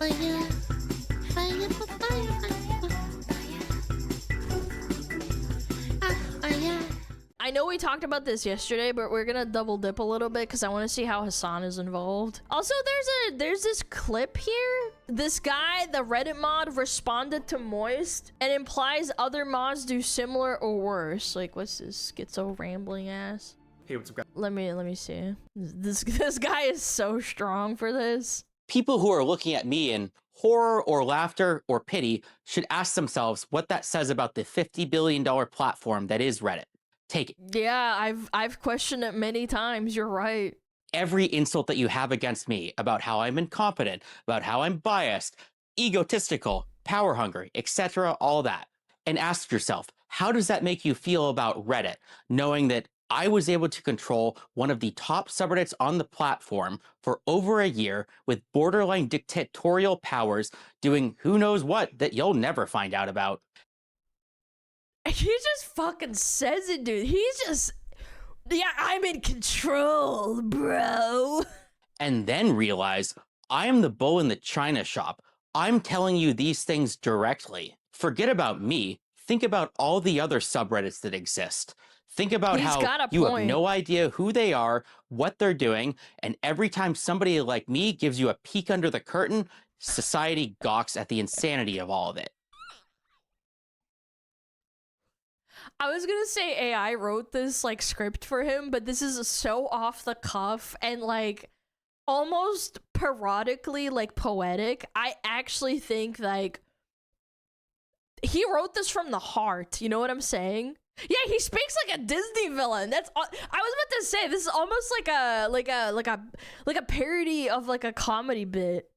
Fire, fire, fire, fire. I know we talked about this yesterday, but we're gonna double dip a little bit because I want to see how Hassan is involved. Also, there's this clip here. This guy, the Reddit mod, responded to Moist and implies other mods do similar or worse. Like, what's this schizo rambling ass? Hey, what's up, guys? Let me see. This guy is so strong for this. People who are looking at me in horror or laughter or pity should ask themselves what that says about the $50 billion platform that is Reddit. Take it. Yeah, I've questioned it many times. You're right. Every insult that you have against me about how I'm incompetent, about how I'm biased, egotistical, power hungry, etc., all that. And ask yourself, how does that make you feel about Reddit, knowing that I was able to control one of the top subreddits on the platform for over a year with borderline dictatorial powers doing who knows what that you'll never find out about? He just fucking says it, dude. He's just... Yeah, I'm in control, bro. And then realize I am the bull in the china shop. I'm telling you these things directly. Forget about me. Think about all the other subreddits that exist. Think about how you have no idea who they are, what they're doing, and every time somebody like me gives you a peek under the curtain, society gawks at the insanity of all of it. I was gonna say AI wrote this, like, script for him, but this is so off the cuff and, like, almost parodically, like, poetic. I actually think, like, he wrote this from the heart, you know what I'm saying? Yeah, he speaks like a Disney villain. That's I was about to say, this is almost like a parody of, like, a comedy bit.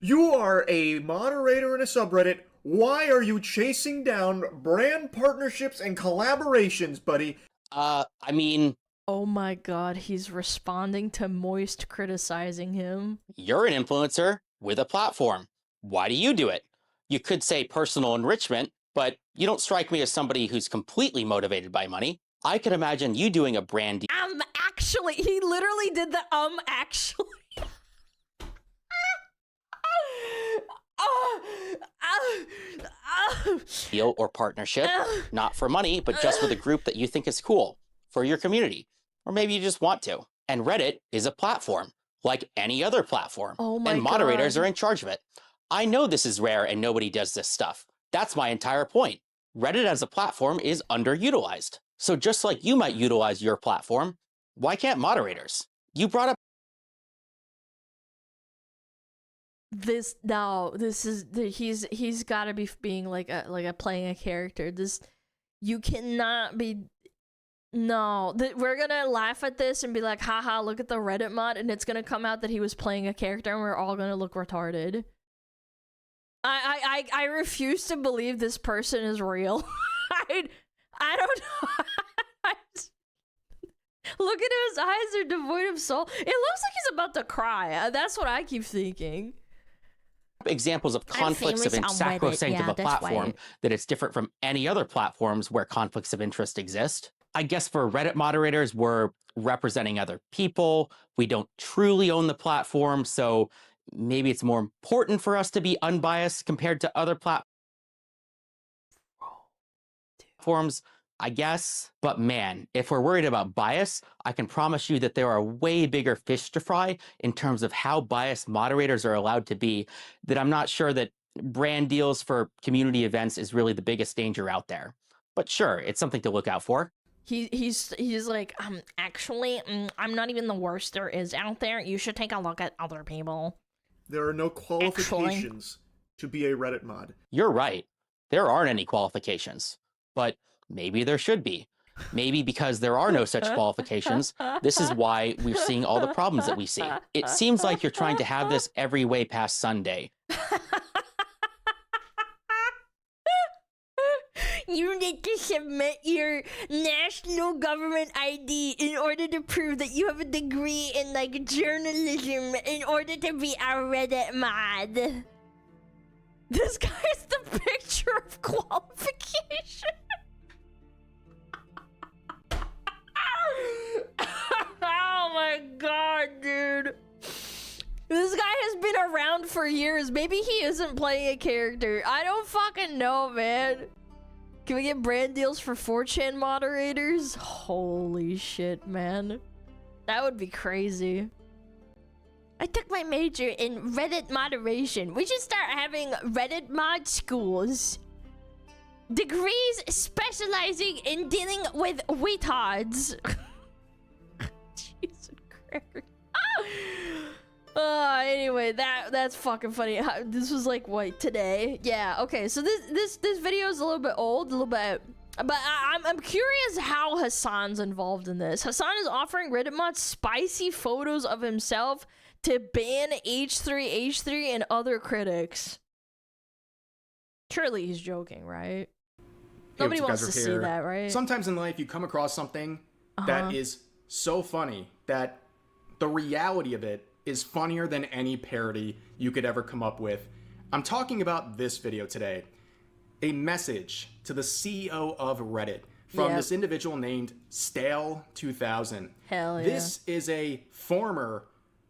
You are a moderator in a subreddit. Why are you chasing down brand partnerships and collaborations, buddy? I mean... Oh my god, he's responding to Moist criticizing him. You're an influencer with a platform. Why do you do it? You could say personal enrichment, but you don't strike me as somebody who's completely motivated by money. I could imagine you doing a brand deal. Actually, he literally did the actually. Deal or partnership, not for money, but just with a group that you think is cool for your community, or maybe you just want to. And Reddit is a platform, like any other platform, and moderators are in charge of it. I know this is rare and nobody does this stuff. That's my entire point. Reddit as a platform is underutilized. So just like you might utilize your platform, why can't moderators? You brought up this he's got to be being like a playing a character. You cannot be. No, we're gonna laugh at this and be like, haha, look at the Reddit mod, and it's gonna come out that he was playing a character and we're all gonna look retarded. I refuse to believe this person is real. I don't know. Look at his eyes, they're devoid of soul. It looks like he's about to cry. That's what I keep thinking. Examples of conflicts of sacrosanct of a platform that it's different from any other platforms where conflicts of interest exist. I guess for Reddit moderators, we're representing other people. We don't truly own the platform, so maybe it's more important for us to be unbiased compared to other platforms, I guess. But man, if we're worried about bias, I can promise you that there are way bigger fish to fry in terms of how biased moderators are allowed to be, that I'm not sure that brand deals for community events is really the biggest danger out there. But sure, it's something to look out for. He's like, actually, I'm not even the worst there is out there. You should take a look at other people. There are no qualifications to be a Reddit mod. You're right. There aren't any qualifications. But maybe there should be. Maybe because there are no such qualifications, this is why we're seeing all the problems that we see. It seems like you're trying to have this every way past Sunday. You need to submit your national government ID in order to prove that you have a degree in, like, journalism in order to be a Reddit mod. This guy's the picture of qualification. Oh my god, dude. This guy has been around for years. Maybe he isn't playing a character. I don't fucking know, man. Can we get brand deals for 4chan moderators? Holy shit, man. That would be crazy. I took my major in Reddit moderation. We should start having Reddit mod schools. Degrees specializing in dealing with retards. Jesus Christ. Anyway, that's fucking funny. This was like what, today? Yeah. Okay. So this video is a little bit old, a little bit, but I'm curious how Hassan's involved in this. Hassan is offering Reddit mods spicy photos of himself to ban H3 and other critics. Surely he's joking, right? Nobody wants to see that, right? Sometimes in life you come across something that is so funny that the reality of it is funnier than any parody you could ever come up with. I'm talking about this video today. A message to the CEO of Reddit from this individual named Stale2000. Hell yeah. This is a former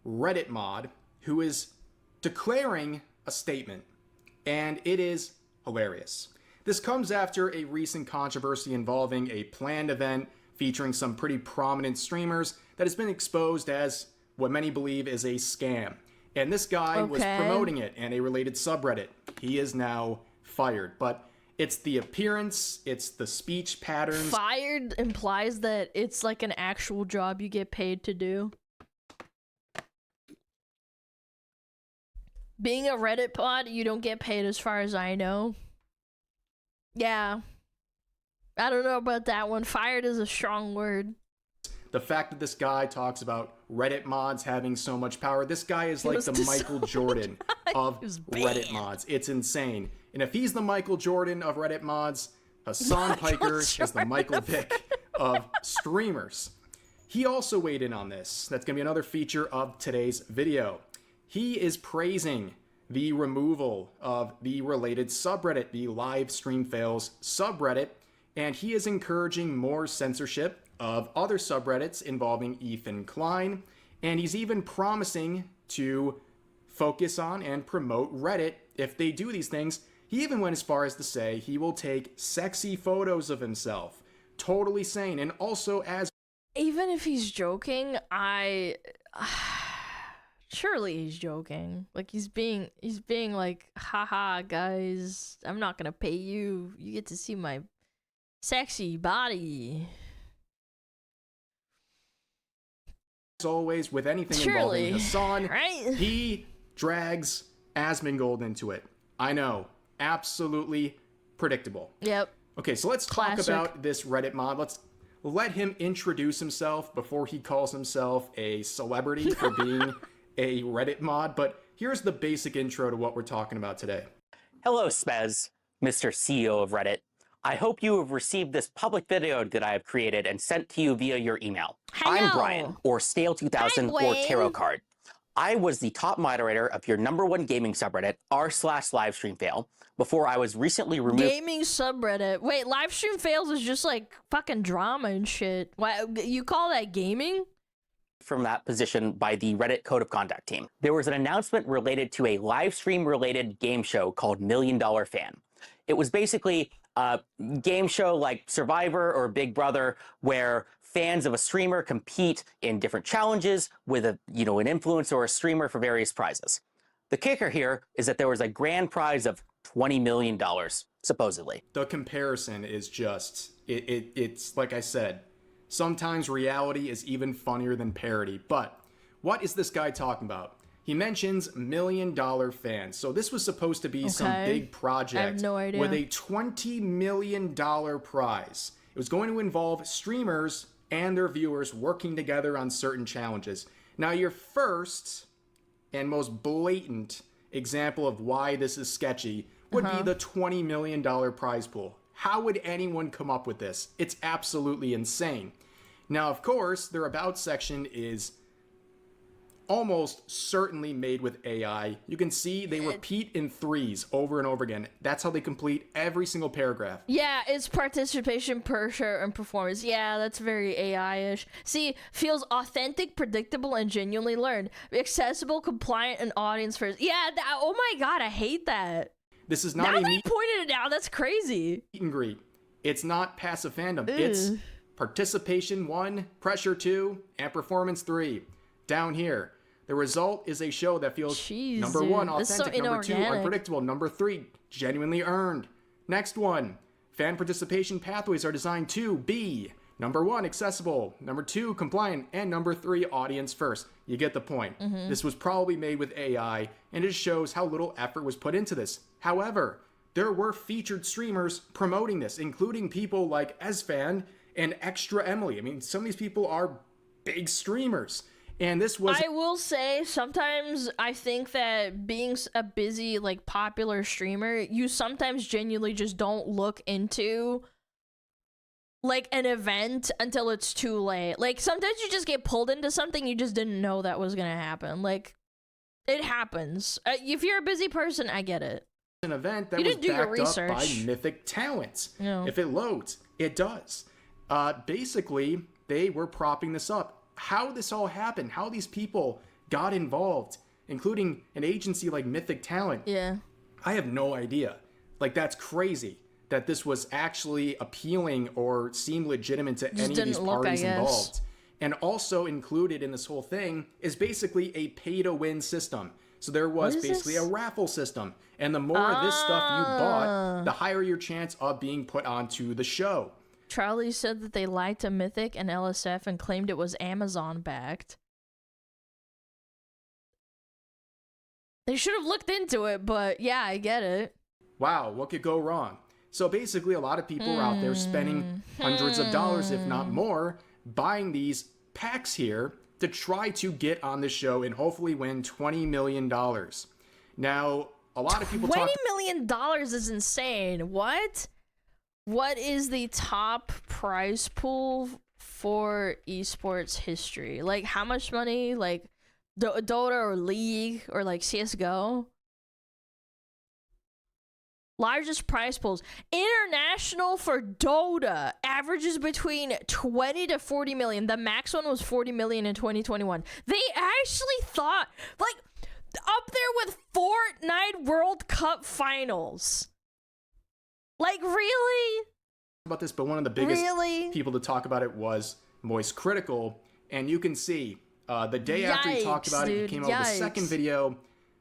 Reddit mod who is declaring a statement, and it is hilarious. This comes after a recent controversy involving a planned event featuring some pretty prominent streamers that has been exposed as what many believe is a scam. And this guy was promoting it in a related subreddit. He is now fired. But it's the appearance, it's the speech patterns. Fired implies that it's like an actual job you get paid to do. Being a Reddit pod, you don't get paid as far as I know. Yeah. I don't know about that one. Fired is a strong word. The fact that this guy talks about Reddit mods having so much power, this guy is like the Michael Jordan of Reddit mods. It's insane. And if he's the Michael Jordan of Reddit mods, Hassan Piker is the Michael Vick of streamers. He also weighed in on this. That's going to be another feature of today's video. He is praising the removal of the related subreddit, the Live Stream Fails subreddit, and he is encouraging more censorship of other subreddits involving Ethan Klein, and he's even promising to focus on and promote Reddit if they do these things. He even went as far as to say he will take sexy photos of himself. Totally sane. And also, as even if he's joking, surely he's joking. Like he's being like, haha guys, I'm not gonna pay you. You get to see my sexy body. As always, with anything involving Hassan, right? He drags Asmongold into it. I know. Absolutely predictable. Yep. Okay, so let's talk about this Reddit mod. Let's let him introduce himself before he calls himself a celebrity for being a Reddit mod. But here's the basic intro to what we're talking about today. Hello, Spez, Mr. CEO of Reddit. I hope you have received this public video that I have created and sent to you via your email. Hello. I'm Brian, or Stale2000, or Tarot Card. I was the top moderator of your #1 gaming subreddit, r/livestreamfail, before I was recently removed. Gaming subreddit. Wait, live stream fails is just like fucking drama and shit. Why you call that gaming? From that position by the Reddit Code of Conduct team. There was an announcement related to a live stream related game show called $1 Million Fan. It was basically a game show like Survivor or Big Brother where fans of a streamer compete in different challenges with an influencer or a streamer for various prizes. The kicker here is that there was a grand prize of $20 million, supposedly. The comparison is just, it's like I said, sometimes reality is even funnier than parody. But what is this guy talking about? He mentions $1 Million Fan. So this was supposed to be some big project I have no idea. with a $20 million prize. It was going to involve streamers and their viewers working together on certain challenges. Now, your first and most blatant example of why this is sketchy would be the $20 million prize pool. How would anyone come up with this? It's absolutely insane. Now, of course, their About section is almost certainly made with AI. You can see they repeat in threes over and over again. That's how they complete every single paragraph. Yeah, it's participation, pressure, and performance. Yeah, that's very AI-ish. See, feels authentic, predictable, and genuinely learned. Accessible, compliant, and audience first. Yeah, oh my god, I hate that. This is not now a that you pointed it out, that's crazy. Meet and greet. It's not passive fandom. It's participation 1, pressure 2, and performance 3. Down here. The result is a show that feels number 1, authentic, number 2, unpredictable, number 3, genuinely earned. Next one, fan participation pathways are designed to be number 1, accessible, number 2, compliant, and number 3, audience first. You get the point. This was probably made with AI, and it shows how little effort was put into this. However, there were featured streamers promoting this, including people like Esfan and Extra Emily. I mean, some of these people are big streamers. And this was... I will say, sometimes I think that being a busy, like, popular streamer, you sometimes genuinely just don't look into, like, an event until it's too late. Like, sometimes you just get pulled into something you just didn't know that was gonna happen. Like, it happens. If you're a busy person, I get it. An event that was backed up by mythic talents. If it loads, it does. Basically, they were propping this up. How this all happened, how these people got involved, including an agency like Mythic Talent. Yeah. I have no idea. Like, that's crazy that this was actually appealing or seemed legitimate to any of these parties involved. And also included in this whole thing is basically a pay-to-win system. So there was basically a raffle system. And the more of this stuff you bought, the higher your chance of being put onto the show. Charlie said that they lied to Mythic and LSF and claimed it was Amazon backed. They should have looked into it, but yeah, I get it. Wow, what could go wrong? So basically, a lot of people are out there spending hundreds of dollars, if not more, buying these packs here to try to get on the show and hopefully win $20 million. Now, a lot of people $20 million is insane. What? What is the top prize pool for esports history? Like, how much money? Like, Dota or League or like CSGO? Largest prize pools. International for Dota averages between 20 to 40 million. The max one was 40 million in 2021. They actually thought, like, up there with Fortnite World Cup finals. Like, really? About this, but one of the biggest people to talk about it was Moist Critical, and you can see the day after he talked about it, he came out with a second video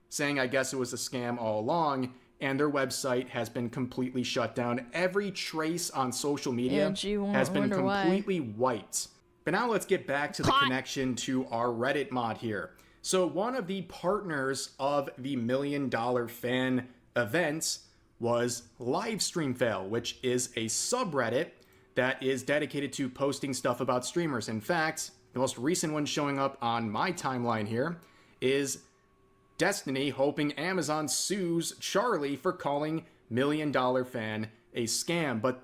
saying I guess it was a scam all along, and their website has been completely shut down. Every trace on social media has been completely wiped. But now let's get back to the connection to our Reddit mod here. So one of the partners of the $1 Million Fan events was Livestream which is a subreddit that is dedicated to posting stuff about streamers. In fact, the most recent one showing up on my timeline here is Destiny hoping Amazon sues Charlie for calling $1 Million Fan a scam. But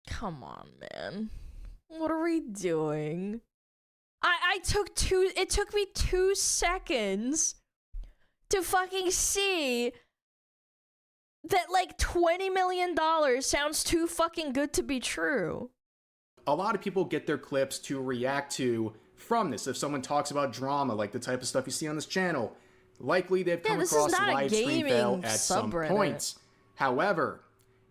come on, man. What are we doing? It took me 2 seconds to fucking see that, like, $20 million sounds too fucking good to be true. A lot of people get their clips to react to from this. If someone talks about drama, like the type of stuff you see on this channel, likely they've come across Livestream at some points. However,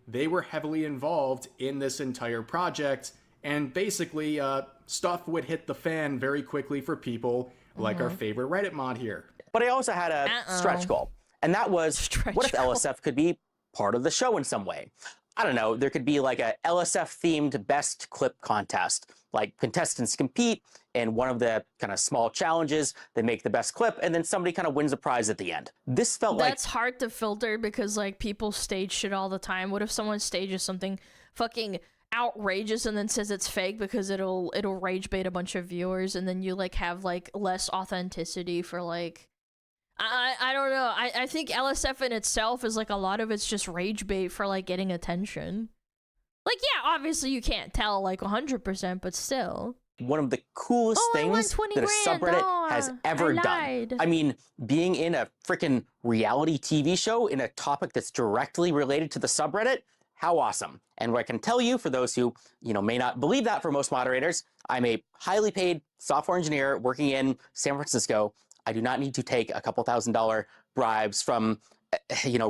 they were heavily involved in this entire project, and basically, stuff would hit the fan very quickly for people like our favorite Reddit mod here. But I also had a stretch goal, and that was, what if LSF could be part of the show in some way? I don't know, there could be like a LSF-themed best clip contest. Like, contestants compete in one of the kind of small challenges, they make the best clip, and then somebody kind of wins a prize at the end. This felt like... That's hard to filter because, like, people stage shit all the time. What if someone stages something fucking outrageous and then says it's fake because it'll rage bait a bunch of viewers, and then you, like, have, like, less authenticity for, like... I don't know. I think LSF in itself is, like, a lot of it's just rage bait for, like, getting attention. Like, yeah, obviously you can't tell like 100%, but still. One of the coolest things that a subreddit has ever done. I mean, being in a freaking reality TV show in a topic that's directly related to the subreddit, how awesome. And what I can tell you, for those who, may not believe that for most moderators, I'm a highly paid software engineer working in San Francisco. I do not need to take a couple $1,000 bribes from,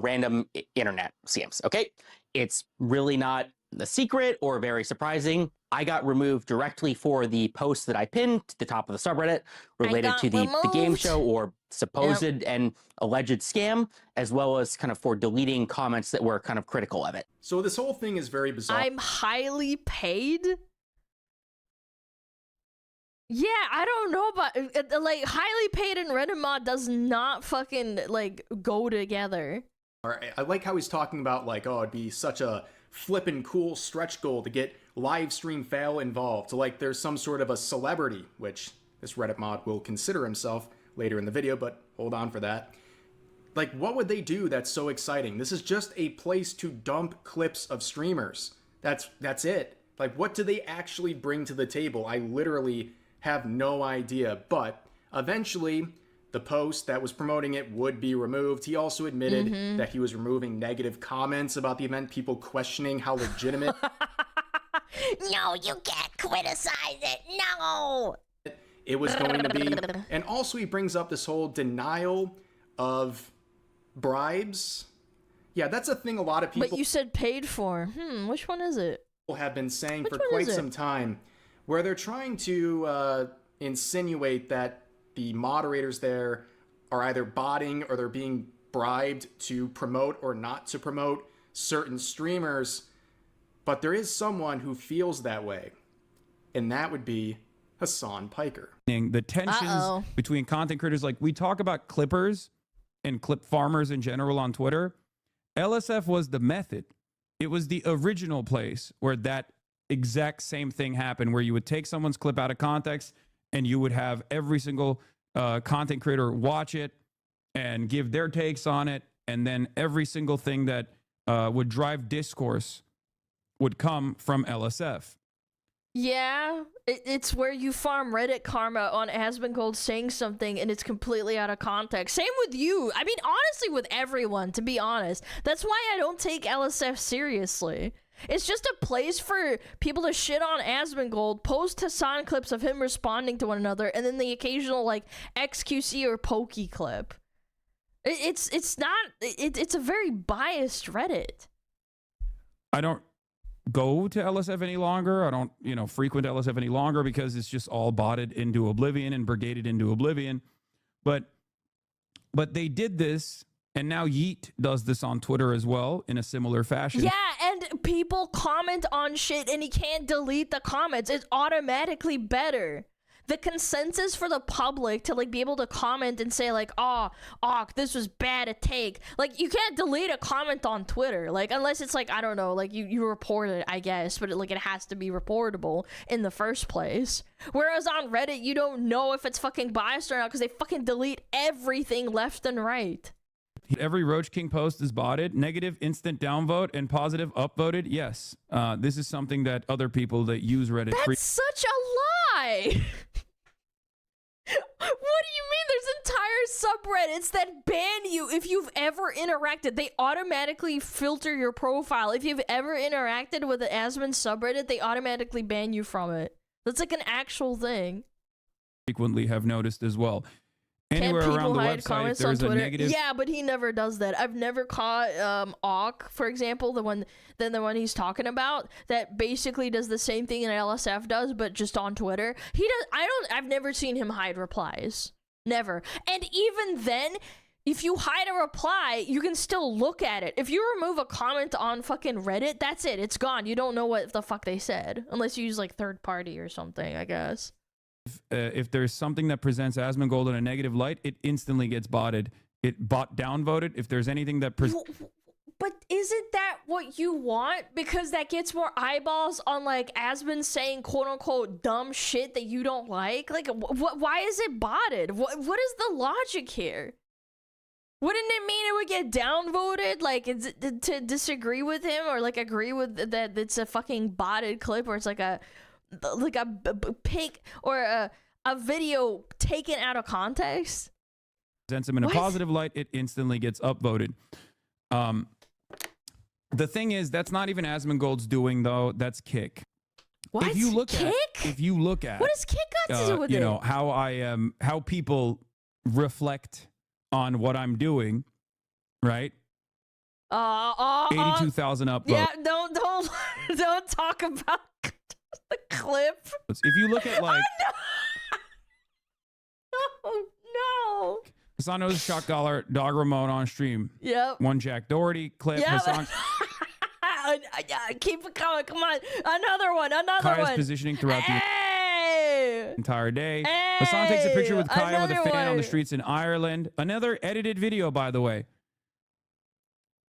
random internet scams, okay? It's really not a secret or very surprising. I got removed directly for the post that I pinned to the top of the subreddit related to the game show or supposed and alleged scam, as well as kind of for deleting comments that were kind of critical of it. So this whole thing is very bizarre. I'm highly paid? Yeah, I don't know about, like, highly paid and Reddit mod does not fucking, like, go together. I like how he's talking about, like, oh, it'd be such a flippin' cool stretch goal to get live stream fail involved. So, like, there's some sort of a celebrity, which this Reddit mod will consider himself later in the video, but hold on for that. Like, what would they do that's so exciting? This is just a place to dump clips of streamers. That's it. Like, what do they actually bring to the table? I literally have no idea, but eventually the post that was promoting it would be removed. He also admitted that he was removing negative comments about the event, people questioning how legitimate. No, you can't criticize it. No. It was going to be. And also he brings up this whole denial of bribes. Yeah, that's a thing a lot of people. But you said paid for. Which one is it? Have been saying for quite some time, where they're trying to insinuate that the moderators there are either botting or they're being bribed to promote or not to promote certain streamers. But there is someone who feels that way, and that would be Hassan Piker. The tensions between content creators, like we talk about clippers and clip farmers in general on Twitter. LSF was the method. It was the original place where that exact same thing happened, where you would take someone's clip out of context and you would have every single content creator watch it and give their takes on it. And then every single thing that would drive discourse would come from LSF. Yeah, it's where you farm Reddit karma on Asmongold saying something and it's completely out of context. Same with you. I mean, honestly, with everyone, to be honest. That's why I don't take LSF seriously. It's just a place for people to shit on Asmongold, post Hassan clips of him responding to one another, and then the occasional, like, XQC or Pokey clip. It's a very biased Reddit. I don't go to LSF any longer. I don't, frequent LSF any longer because it's just all botted into oblivion and brigaded into oblivion. But they did this, and now Yeet does this on Twitter as well in a similar fashion. Yeah, and people comment on shit and he can't delete the comments. It's automatically better. The consensus for the public to, like, be able to comment and say, like, oh, this was bad to take. Like, you can't delete a comment on Twitter, like, unless it's, like, I don't know, like, you report it, I guess, but, it has to be reportable in the first place. Whereas on Reddit, you don't know if it's fucking biased or not because they fucking delete everything left and right. Every Roach King post is botted, negative instant downvote, and positive upvoted. Yes, this is something that other people that use Reddit. That's such a lie. What do you mean? There's entire subreddits that ban you if you've ever interacted. They automatically filter your profile. If you've ever interacted with an Asmon subreddit, they automatically ban you from it. That's like an actual thing. Frequently have noticed as well. Anywhere around the website, there's a negative. Yeah, but he never does that. I've never caught Awk, for example, the one he's talking about, that basically does the same thing that LSF does, but just on Twitter. He does. I've never seen him hide replies. Never. And even then, if you hide a reply, you can still look at it. If you remove a comment on fucking Reddit, that's it. It's gone. You don't know what the fuck they said, unless you use like third party or something, I guess. If there's something that presents Asmongold in a negative light, it instantly gets botted. It downvoted. If there's anything that but isn't that what you want? Because that gets more eyeballs on, like, Asmon saying quote-unquote dumb shit that you don't like? Like, why is it botted? What is the logic here? Wouldn't it mean it would get downvoted? Like, to disagree with him or like agree with that it's a fucking botted clip, or it's like a pic or a video taken out of context? Presents him in a positive light, it instantly gets upvoted. The thing is, that's not even Asmongold's doing, though. That's Kick. What? If you look Kick? what does Kick got to do with it? You know how people reflect on what I'm doing, right? 82,000 upvotes. Yeah, don't talk about the clip. If you look at like, oh, no. Hassan knows Shock Dollar Dog Ramon on stream. Yep. One Jack Doherty clip. Yep. Hassan. Keep it coming. Come on. Another one. Kaya's positioning throughout the entire day. Hassan takes a picture with Kaya with a fan on the streets in Ireland. Another edited video, by the way.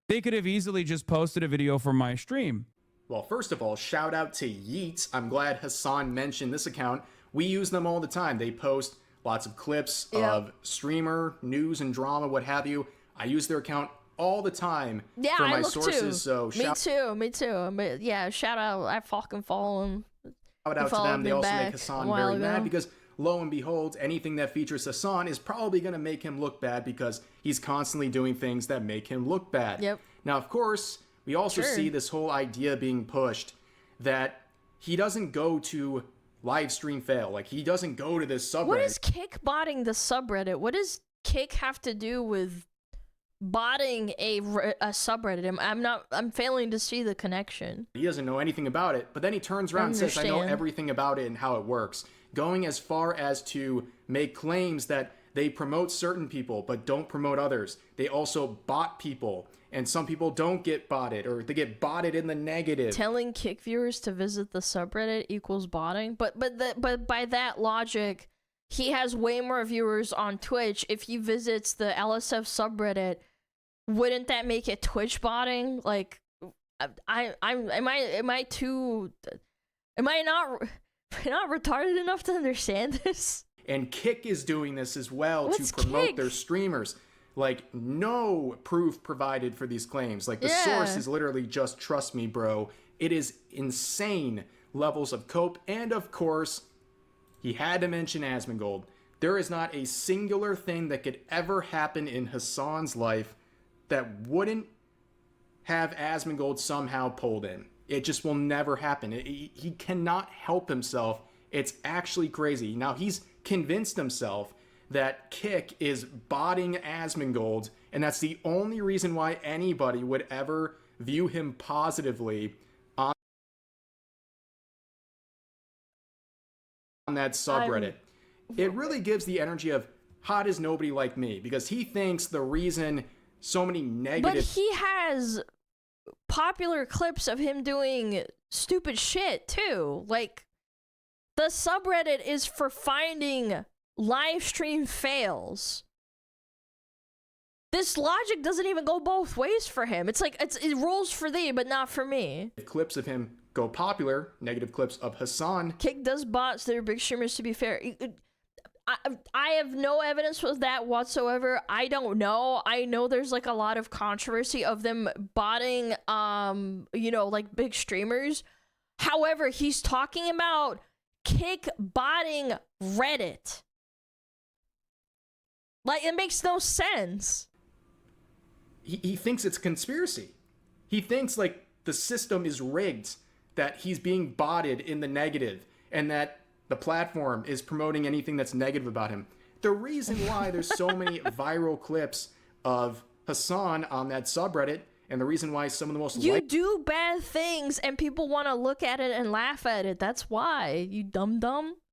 They could have easily just posted a video from my stream. Well, first of all, shout out to Yeats. I'm glad Hassan mentioned this account. We use them all the time. They post lots of clips of streamer, news and drama, what have you. I use their account all the time for my sources. Too. So me too. Yeah, shout out. I fucking follow them. Shout out to them. They also make Hassan very mad because, lo and behold, anything that features Hassan is probably going to make him look bad because he's constantly doing things that make him look bad. Yep. Now, of course, we also see this whole idea being pushed that he doesn't go to live stream fail. Like, he doesn't go to this subreddit. What is Kick botting the subreddit? What does Kick have to do with botting a subreddit? I'm failing to see the connection. He doesn't know anything about it, but then he turns around and says, I know everything about it and how it works. Going as far as to make claims that they promote certain people, but don't promote others. They also bot people, and some people don't get botted, or they get botted in the negative. Telling Kick viewers to visit the subreddit equals botting, but by that logic, he has way more viewers on Twitch. If he visits the LSF subreddit, wouldn't that make it Twitch botting? Like, am I not retarded enough to understand this? And Kick is doing this as well to promote their streamers. Like, no proof provided for these claims. Like, the source is literally just trust me, bro. It is insane levels of cope. And of course, he had to mention Asmongold. There is not a singular thing that could ever happen in Hassan's life that wouldn't have Asmongold somehow pulled in. It just will never happen. He cannot help himself. It's actually crazy. Now, he's convinced himself that Kick is botting Asmongold, and that's the only reason why anybody would ever view him positively on that subreddit. It really gives the energy of, how does nobody like me? Because he thinks the reason so many negative... But he has popular clips of him doing stupid shit, too. Like, the subreddit is for finding live stream fails. This logic doesn't even go both ways for him. It's like, it rolls for thee, but not for me. Clips of him go popular, negative clips of Hassan. Kick does bots that are big streamers, to be fair. I have no evidence with that whatsoever. I don't know. I know there's like a lot of controversy of them botting, you know, like big streamers. However, he's talking about Kick botting Reddit. Like, it makes no sense. He thinks it's conspiracy. He thinks, like, the system is rigged, that he's being botted in the negative, and that the platform is promoting anything that's negative about him. The reason why there's so many viral clips of Hassan on that subreddit, and the reason why some of the most... You do bad things, and people want to look at it and laugh at it. That's why, you dumb.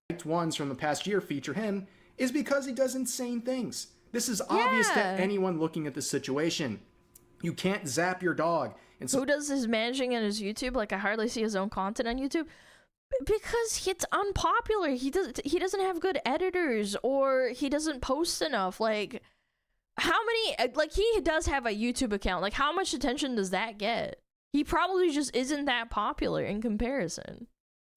Liked ones from the past year feature him, is because he does insane things. This is obvious to anyone looking at this situation. You can't zap your dog. And so, who does his managing and his YouTube? Like, I hardly see his own content on YouTube. Because it's unpopular. He doesn't have good editors, or he doesn't post enough. Like, how many... Like, he does have a YouTube account. Like, how much attention does that get? He probably just isn't that popular in comparison.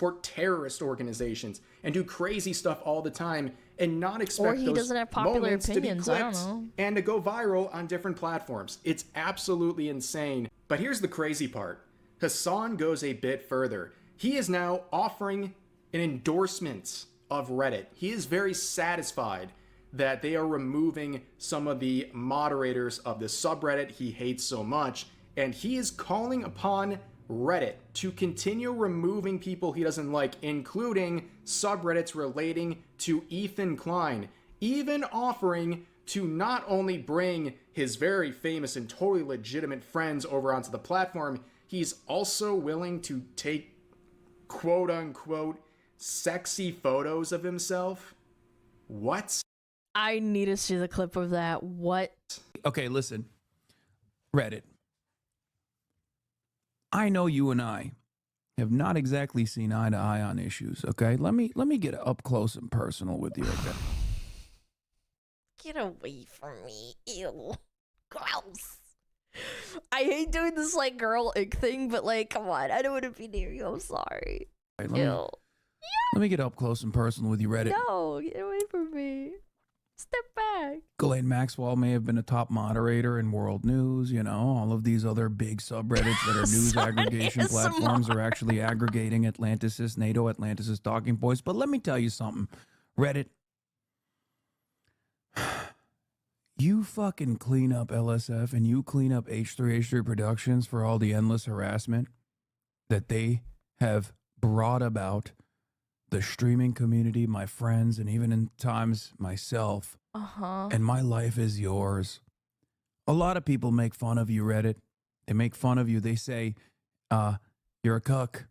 support terrorist organizations and do crazy stuff all the time and not expect or he those doesn't have popular moments opinions, to be I don't clipped know. and to go viral on different platforms. It's absolutely insane. But here's the crazy part. Hasan goes a bit further. He is now offering an endorsement of Reddit. He is very satisfied that they are removing some of the moderators of the subreddit he hates so much, and he is calling upon Reddit to continue removing people he doesn't like, including subreddits relating to Ethan Klein, even offering to not only bring his very famous and totally legitimate friends over onto the platform, he's also willing to take quote-unquote sexy photos of himself. What? I need to see the clip of that. What? Okay, listen. Reddit. I know you and I have not exactly seen eye to eye on issues, okay? Let me get up close and personal with you, okay? Get away from me. Ew. Gross. I hate doing this like girl ick thing, but like, come on. I don't want to be near you. I'm sorry. Right, Ew. let me get up close and personal with you, Reddit. No, get away from me. Step back. Ghislaine Maxwell may have been a top moderator in World News, you know, all of these other big subreddits that are news aggregation platforms are actually aggregating Atlantis, NATO, Atlantis talking points. But let me tell you something, Reddit. You fucking clean up LSF and you clean up H3H3 Productions for all the endless harassment that they have brought about the streaming community, my friends, and even in times myself. And my life is yours. A lot of people make fun of you, Reddit. They make fun of you. They say, you're a cuck.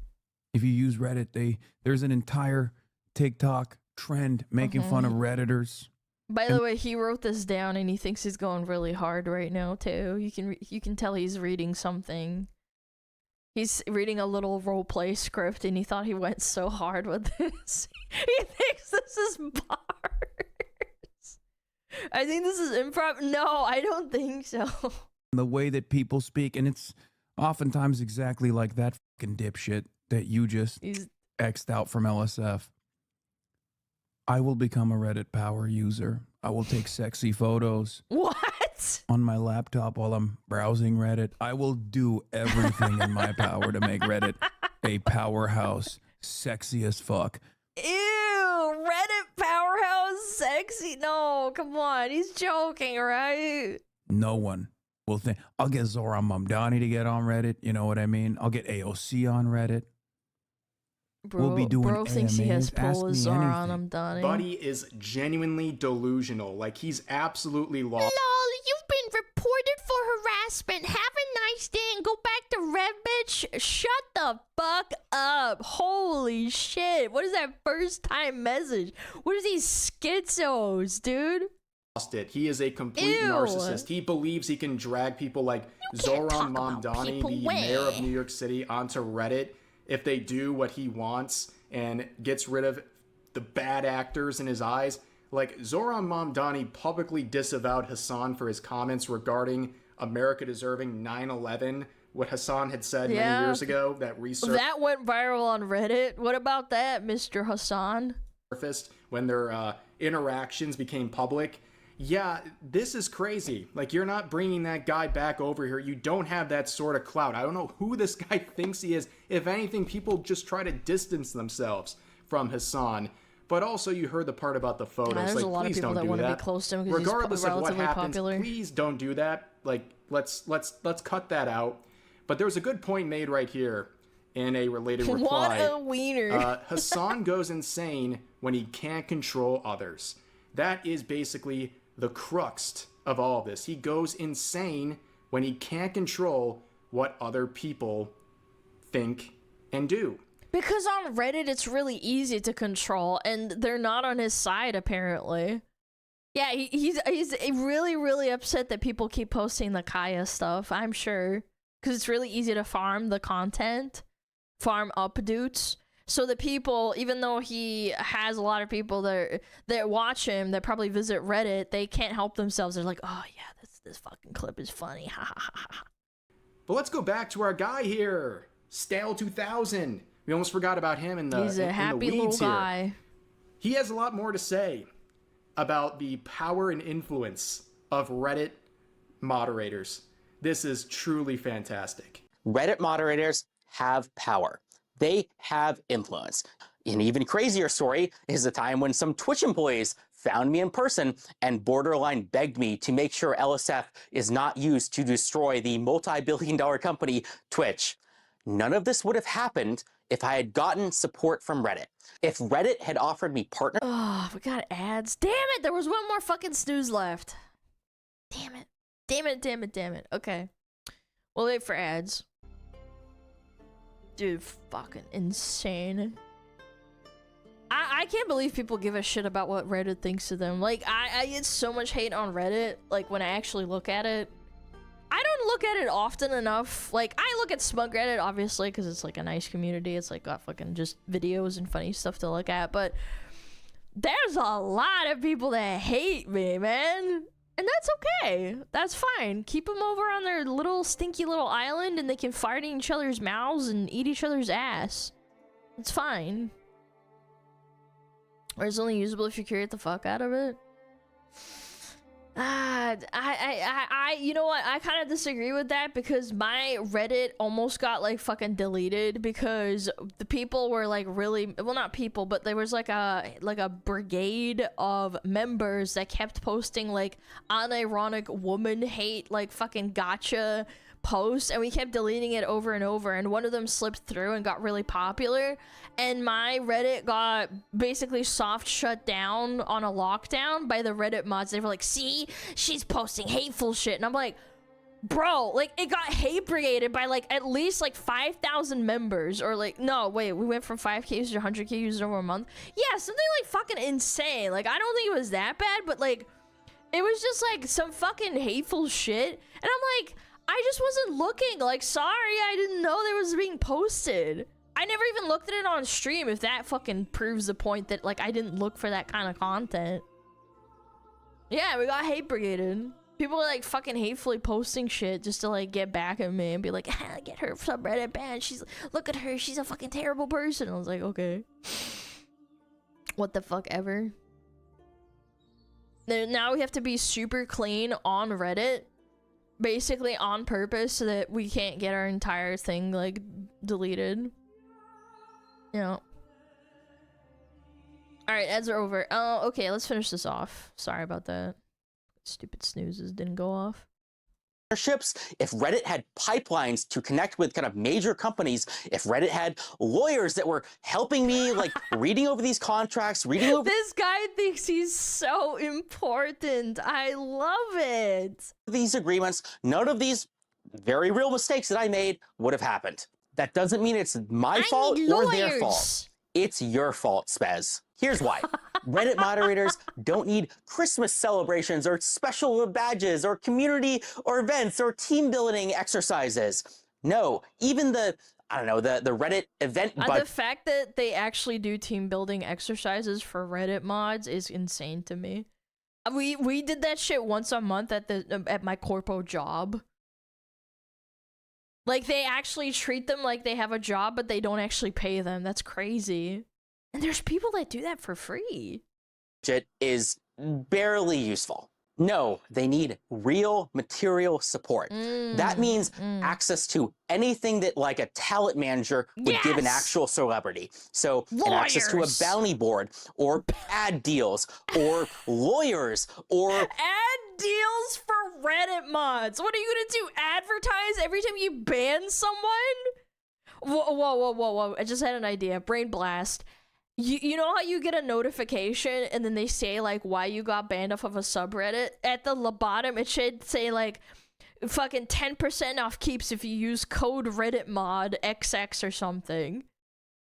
If you use Reddit, there's an entire TikTok trend making fun of Redditors. By the way, he wrote this down and he thinks he's going really hard right now too. You can tell he's reading something. He's reading a little roleplay script and he thought he went so hard with this. He thinks this is bars. I think this is improv. No, I don't think so. The way that people speak, and it's oftentimes exactly like that fucking dipshit that you just X'd out from LSF. I will become a Reddit power user. I will take sexy photos. What? On my laptop while I'm browsing Reddit. I will do everything in my power to make Reddit a powerhouse, sexy as fuck. Ew, Reddit powerhouse sexy? No, come on. He's joking, right? No one will think. I'll get Zoran Mamdani to get on Reddit. You know what I mean? I'll get AOC on Reddit. Bro, we'll be doing bro thinks he has AMAs. pull with Zoran Mamdani. Buddy is genuinely delusional. Like, he's absolutely lost. Lol, you've been reported for harassment. Have a nice day and go back to Red Bitch. Shut the fuck up. Holy shit. What is that first time message? What are these schizos, dude? It. He is a complete narcissist. He believes he can drag people like Zoran Mamdani, the mayor of New York City, onto Reddit if they do what he wants and gets rid of the bad actors in his eyes. Like, Zoran Mamdani publicly disavowed Hasan for his comments regarding America deserving 9/11, what Hasan had said many years ago, that research that went viral on Reddit. What about that, Mr. Hasan? Surfaced when their interactions became public. Yeah, this is crazy. Like, you're not bringing that guy back over here. You don't have that sort of clout. I don't know who this guy thinks he is. If anything, people just try to distance themselves from Hasan. But also, you heard the part about the photos. There's like, a lot of please people don't that do want to that. be close to him because Regardless he's of what relatively happens, popular. please don't do that. Like, let's cut that out. But there was a good point made right here in a related reply. What a wiener. Hasan goes insane when he can't control others. That is basically the crux of all of this. He goes insane when he can't control what other people think and do. Because on Reddit, it's really easy to control, and they're not on his side, apparently. Yeah, he's really, really upset that people keep posting the Kaya stuff, I'm sure. Because it's really easy to farm the content, farm updates. So the people, even though he has a lot of people that watch him, that probably visit Reddit, they can't help themselves. They're like, oh yeah, this fucking clip is funny. Ha ha ha ha. But let's go back to our guy here, Stale 2000. We almost forgot about him in the He's a happy little guy. He has a lot more to say about the power and influence of Reddit moderators. This is truly fantastic. Reddit moderators have power. They have influence. An even crazier story is the time when some Twitch employees found me in person and borderline begged me to make sure LSF is not used to destroy the multi-billion-dollar company Twitch. None of this would have happened if I had gotten support from Reddit. If Reddit had offered me partner— Oh, we got ads. Damn it, there was one more fucking snooze left. Damn it. Damn it, damn it, damn it. Okay. We'll wait for ads. Dude, fucking insane. I can't believe people give a shit about what Reddit thinks of them. Like, I get so much hate on Reddit, like, when I actually look at it. I don't look at it often enough. Like, I look at Smug Reddit, obviously, because it's, like, a nice community. It's, like, got fucking just videos and funny stuff to look at. But there's a lot of people that hate me, man. And that's okay. That's fine. Keep them over on their little stinky little island, and they can fart in each other's mouths and eat each other's ass. It's fine. Or it's only usable if you create the fuck out of it. You know what? I kind of disagree with that because my Reddit almost got like fucking deleted because the people were like really, well, not people, but there was like a brigade of members that kept posting like unironic woman hate, like fucking gotcha posts, and we kept deleting it over and over, and one of them slipped through and got really popular, and my Reddit got basically soft shut down on a lockdown by the Reddit mods. They were like, see, she's posting hateful shit, and I'm like, bro, like, it got hate brigaded by like at least like 5,000 members, or like, no, wait, we went from 5k users to 100k users over a month. Yeah, something like fucking insane. Like, I don't think it was that bad, but like, it was just like some fucking hateful shit, and I'm like, I just wasn't looking. Like, sorry, I didn't know there was being posted. I never even looked at it on stream, if that fucking proves the point that, like, I didn't look for that kind of content. Yeah, we got hate brigaded. People were, like, fucking hatefully posting shit just to, like, get back at me and be like, ah, get her subreddit banned. Look at her, she's a fucking terrible person. I was like, okay. What the fuck ever. Now we have to be super clean on Reddit. Basically on purpose so that we can't get our entire thing like deleted. You know. Alright, ads are over. Oh, okay, let's finish this off. Sorry about that. Stupid snoozes didn't go off. If Reddit had pipelines to connect with kind of major companies, if Reddit had lawyers that were helping me, like, reading over these contracts, reading over— This guy thinks he's so important. I love it. These agreements, none of these very real mistakes that I made would have happened. That doesn't mean it's my fault or their fault. It's your fault, Spez. Here's why. Reddit moderators don't need Christmas celebrations or special badges or community or events or team building exercises. No, even the Reddit event the fact that they actually do team building exercises for Reddit mods is insane to me. We did that shit once a month at my corpo job. Like, they actually treat them like they have a job, but they don't actually pay them. That's crazy. And there's people that do that for free. It is barely useful. No, they need real material support. That means access to anything that like a talent manager would give an actual celebrity. So an access to a bounty board or ad deals or lawyers or ad deals for Reddit mods. What are you gonna do? Advertise every time you ban someone? Whoa. I just had an idea. Brain blast. You know how you get a notification and then they say like why you got banned off of a subreddit? At the bottom it should say like fucking 10% off keeps if you use code Reddit mod XX or something.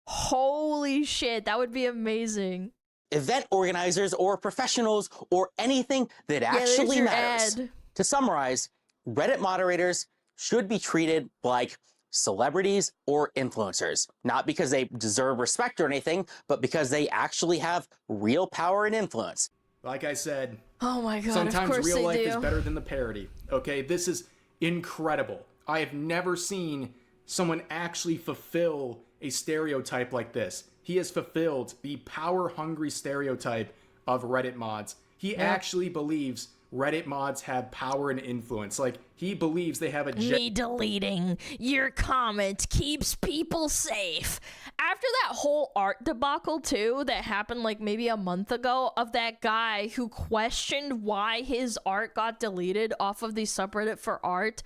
Holy shit, that would be amazing. Event organizers or professionals or anything that actually matters. To summarize, Reddit moderators should be treated like celebrities or influencers, not because they deserve respect or anything, but because they actually have real power and influence. Like I said, oh my god, sometimes real life is better than the parody. Okay, this is incredible. I have never seen someone actually fulfill a stereotype like this. He has fulfilled the power-hungry stereotype of Reddit mods. He actually believes Reddit mods have power and influence. Like, he believes they have a... Me deleting your comment keeps people safe. After that whole art debacle, too, that happened, like, maybe a month ago, of that guy who questioned why his art got deleted off of the subreddit for art.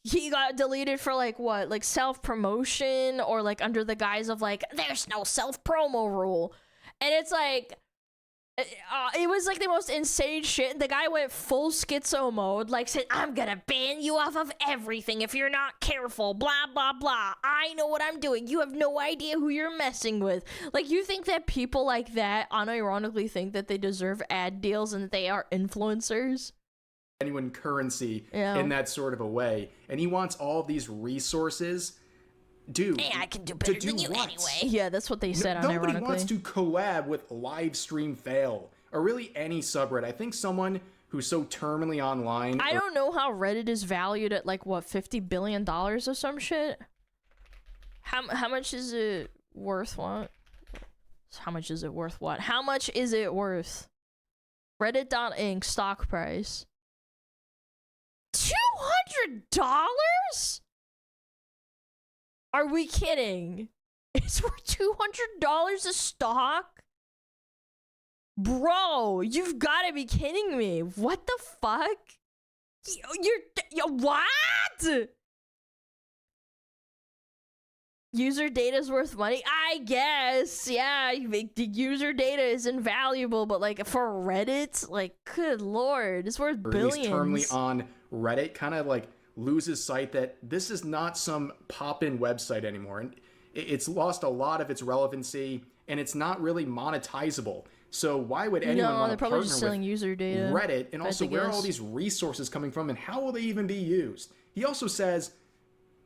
He got deleted for, like, what? Like, self-promotion, or, like, under the guise of, like, there's no self-promo rule. And it's like... it was like the most insane shit. The guy went full schizo mode, like said, I'm gonna ban you off of everything if you're not careful, blah, blah, blah. I know what I'm doing. You have no idea who you're messing with. Like, you think that people like that unironically think that they deserve ad deals and that they are influencers? Genuine currency in that sort of a way. And he wants all of these resources. Dude, hey, I can do better than you anyway. Yeah, that's what they said. Nobody wants to collab with Livestream Fail or really any subreddit. I think someone who's so terminally online. I don't know how Reddit is valued at, like, what, $50 billion or some shit. How much is it worth? What? How much is it worth? What? How much is it worth? Reddit.inc stock price. $200? Are we kidding? It's worth $200 a stock? Bro, you've got to be kidding me. What the fuck? You're what? User data's worth money? I guess. Yeah, the user data is invaluable, but, like, for Reddit, like, good lord, it's worth billions. He's terminally on Reddit, kind of, like, loses sight that this is not some pop-in website anymore, and it's lost a lot of its relevancy, and it's not really monetizable. So why would anyone want to partner with user data. Reddit? And also, where are all these resources coming from, and how will they even be used? He also says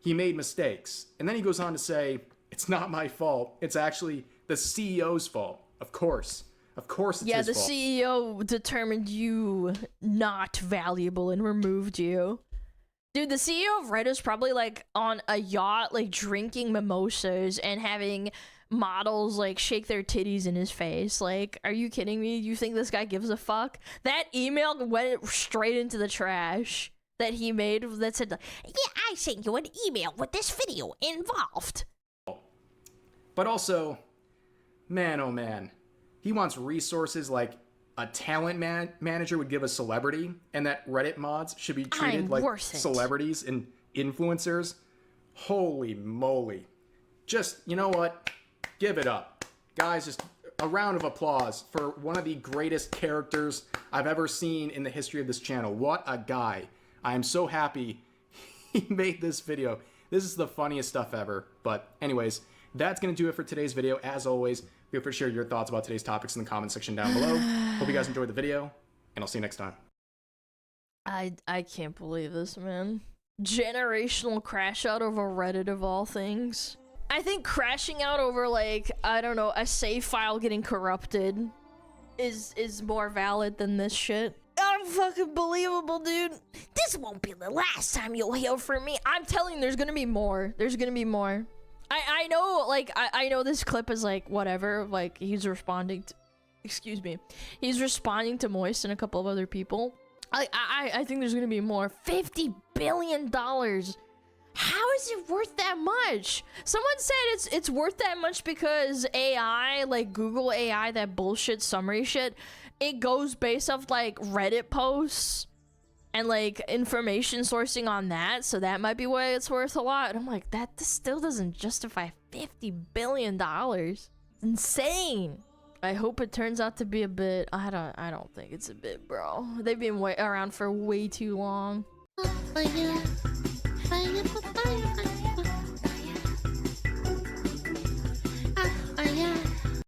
he made mistakes, and then he goes on to say, it's not my fault. It's actually the CEO's fault. Of course it's his fault. Yeah, the CEO determined you not valuable and removed you. Dude, the CEO of Reddit is probably, like, on a yacht, like, drinking mimosas and having models, like, shake their titties in his face. Like, are you kidding me? You think this guy gives a fuck? That email went straight into the trash that he made that said, yeah, I sent you an email with this video involved. But also, man, oh man, he wants resources like a talent manager would give a celebrity, and that Reddit mods should be treated like celebrities and influencers. Holy moly. Just, you know what? Give it up. Guys, just a round of applause for one of the greatest characters I've ever seen in the history of this channel. What a guy. I am so happy he made this video. This is the funniest stuff ever. But anyways, that's going to do it for today's video. As always, feel free to share your thoughts about today's topics in the comment section down below. Hope you guys enjoyed the video, and I'll see you next time. I can't believe this, man. Generational crash out over Reddit of all things. I think crashing out over, like, I don't know, a save file getting corrupted is more valid than this shit. Unfucking believable, dude. This won't be the last time you'll hear from me. I'm telling you, there's gonna be more. There's gonna be more. I know, like, I know this clip is, like, whatever, like, he's responding to, excuse me, he's responding to Moist and a couple of other people. I think there's gonna be more. $50 billion. How is it worth that much? Someone said it's worth that much because AI, like Google AI, that bullshit summary shit, it goes based off, like, Reddit posts and, like, information sourcing on that, so that might be why it's worth a lot. And I'm like, this still doesn't justify $50 billion. It's insane. I hope it turns out to be a bit. I don't think it's a bit, bro. They've been around for way too long.